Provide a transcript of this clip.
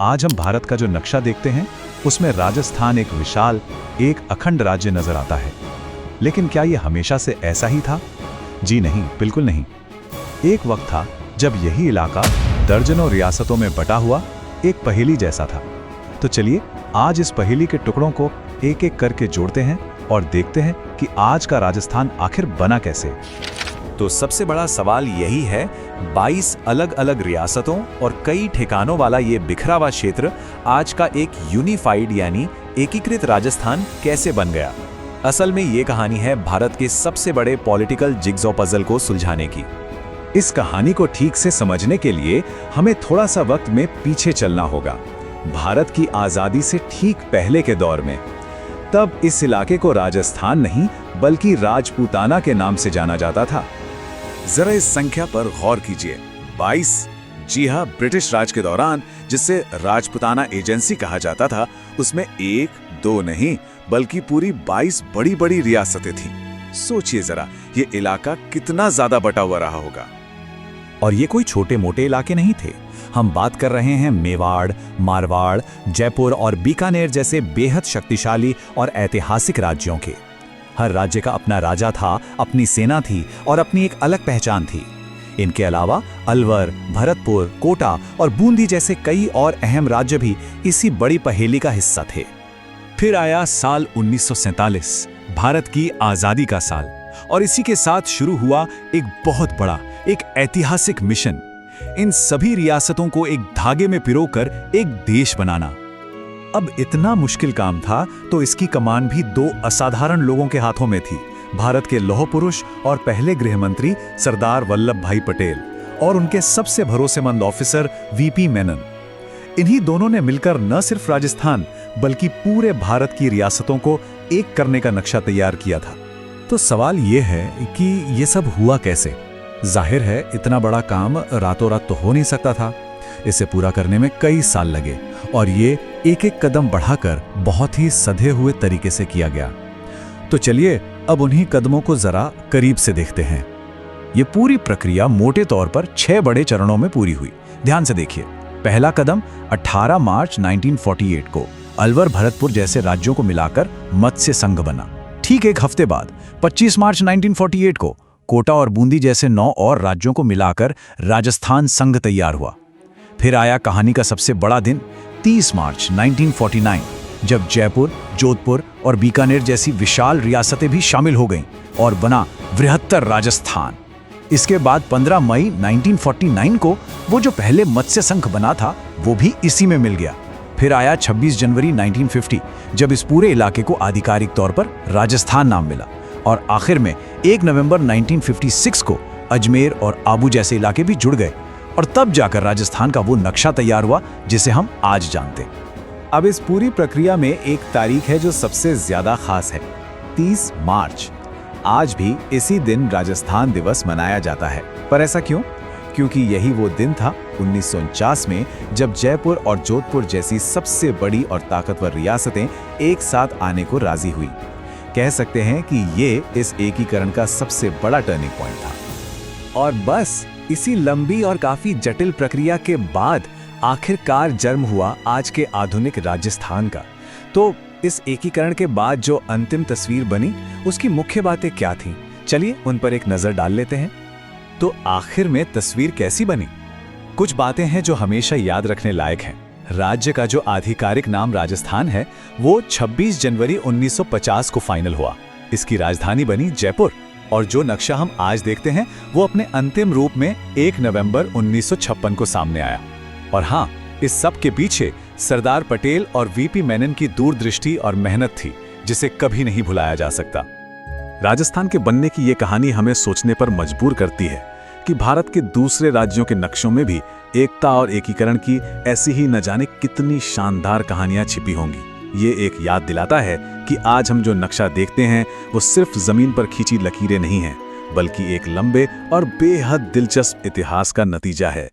आज हम भारत का जो नक्शा देखते हैं उसमें राजस्थान एक विशाल, एक अखंड राज्य नजर आता है। लेकिन क्या यह हमेशा से ऐसा ही था? जी नहीं, बिल्कुल नहीं। एक वक्त था जब यही इलाका दर्जनों रियासतों में बटा हुआ एक पहेली जैसा था। तो चलिए आज इस पहेली के टुकड़ों को एक एक करके जोड़ते हैं और देखते हैं कि आज का राजस्थान आखिर बना कैसे। तो सबसे बड़ा सवाल यही है, 22 अलग अलग रियासतों और कई ठिकानों वाला ये बिखरा हुआ क्षेत्र आज का एक यूनिफाइड यानी एकीकृत राजस्थान कैसे बन गया? असल में ये कहानी है भारत के सबसे बड़े पॉलिटिकल जिग्सॉ पजल को सुलझाने की। इस कहानी को ठीक से समझने के लिए हमें थोड़ा सा वक्त में पीछे चलना होगा, भारत की आजादी से ठीक पहले के दौर में। तब इस इलाके को राजस्थान नहीं बल्कि राजपूताना के नाम से जाना जाता था। जरा इस संख्या पर गौर कीजिए, 22। जी हाँ, ब्रिटिश राज के दौरान जिसे राजपूताना एजेंसी कहा जाता था, उसमें 1-2 नहीं बल्कि पूरी 22 बड़ी बड़ी रियासतें थीं। सोचिए जरा, ये इलाका कितना ज्यादा बटा हुआ रहा होगा। और ये कोई छोटे मोटे इलाके नहीं थे। हम बात कर रहे हैं मेवाड़, मारवाड़, जयपुर और बीकानेर जैसे बेहद शक्तिशाली और ऐतिहासिक राज्यों के। हर राज्य का अपना राजा था, अपनी सेना थी और अपनी एक अलग पहचान थी। इनके अलावा अलवर, भरतपुर, कोटा और बूंदी जैसे कई और अहम राज्य भी इसी बड़ी पहेली का हिस्सा थे। फिर आया साल 1947, भारत की आजादी का साल, और इसी के साथ शुरू हुआ एक बहुत बड़ा, एक ऐतिहासिक मिशन, इन सभी रियासतों को एक धागे में पिरोकर एक देश बनाना। अब इतना मुश्किल काम था तो इसकी कमान भी 2 असाधारण लोगों के हाथों में थी, भारत के लौह पुरुष और पहले गृह मंत्री सरदार वल्लभ भाई पटेल और उनके सबसे भरोसेमंद ऑफिसर वीपी मेनन। इन्हीं दोनों ने मिलकर न सिर्फ राजस्थान बल्कि पूरे भारत की रियासतों को एक करने का नक्शा तैयार किया था। तो सवाल यह है कि ये सब हुआ कैसे? जाहिर है इतना बड़ा काम रातों रात तो हो नहीं सकता था। इसे पूरा करने में कई साल लगे और ये एक एक कदम बढ़ाकर बहुत ही सधे हुए तरीके से किया गया। तो चलिए अब उन्हीं कदमों को जरा करीब से देखते हैं। ये पूरी प्रक्रिया मोटे तौर पर 6 बड़े चरणों में पूरी हुई। ध्यान से देखिए। पहला कदम 18 मार्च 1948 को अलवर, भरतपुर जैसे राज्यों को मिलाकर मत्स्य संघ बना। ठीक एक हफ्ते बाद 25 मार्च 1948 को कोटा और बूंदी जैसे 9 और राज्यों को मिलाकर राजस्थान संघ तैयार हुआ। फिर आया कहानी का सबसे बड़ा दिन, 30 मार्च 1949, जब जयपुर, जोधपुर और बीकानेर जैसी विशाल रियासतें भी शामिल हो गईं और बना बृहत्तर राजस्थान। इसके बाद 15 मई 1949 को वो जो पहले मत्स्य संघ बना था वो भी इसी में मिल गया। फिर आया 26 जनवरी 1950, जब इस पूरे इलाके को आधिकारिक तौर पर राजस्थान नाम मिला। और आखिर में 1 नवंबर 1956 को अजमेर और आबू जैसे इलाके भी जुड़ गए और तब जाकर राजस्थान का वो नक्शा तैयार हुआ जिसे हम आज जानते हैं। अब इस पूरी प्रक्रिया में एक तारीख है जो सबसे ज्यादा खास है, 30 मार्च। आज भी इसी दिन राजस्थान दिवस मनाया जाता है। पर ऐसा क्यों? क्योंकि यही वो दिन था 1949 में जब जयपुर और जोधपुर जैसी सबसे बड़ी और ताकतवर रियासतें एक साथ आने को राजी हुई। कह सकते हैं कि ये इस एकीकरण का सबसे बड़ा टर्निंग पॉइंट था। और बस इसी लंबी और काफी जटिल प्रक्रिया के बाद आखिरकार जन्म हुआ आज के आधुनिक राजस्थान का। तो इस एकीकरण के बाद जो अंतिम तस्वीर बनी उसकी मुख्य बातें क्या थीं? चलिए उन पर एक नजर डाल लेते हैं। तो आखिर में तस्वीर कैसी बनी? कुछ बातें हैं जो हमेशा याद रखने लायक हैं। राज्य का जो आधिकारिक नाम राजस्थान है वो 26 जनवरी 1950 को फाइनल हुआ। इसकी राजधानी बनी जयपुर और जो नक्शा हम आज देखते हैं वो अपने अंतिम रूप में 1 नवंबर 1956 को सामने आया। और हाँ, इस सब के पीछे सरदार पटेल और वीपी मेनन की दूरदृष्टि और मेहनत थी जिसे कभी नहीं भुलाया जा सकता। राजस्थान के बनने की ये कहानी हमें सोचने पर मजबूर करती है कि भारत के दूसरे राज्यों के नक्शों में भी एकता और एकीकरण की ऐसी ही न जाने कितनी शानदार कहानियां छिपी होंगी। ये एक याद दिलाता है कि आज हम जो नक्शा देखते हैं वो सिर्फ जमीन पर खींची लकीरें नहीं हैं, बल्कि एक लंबे और बेहद दिलचस्प इतिहास का नतीजा है।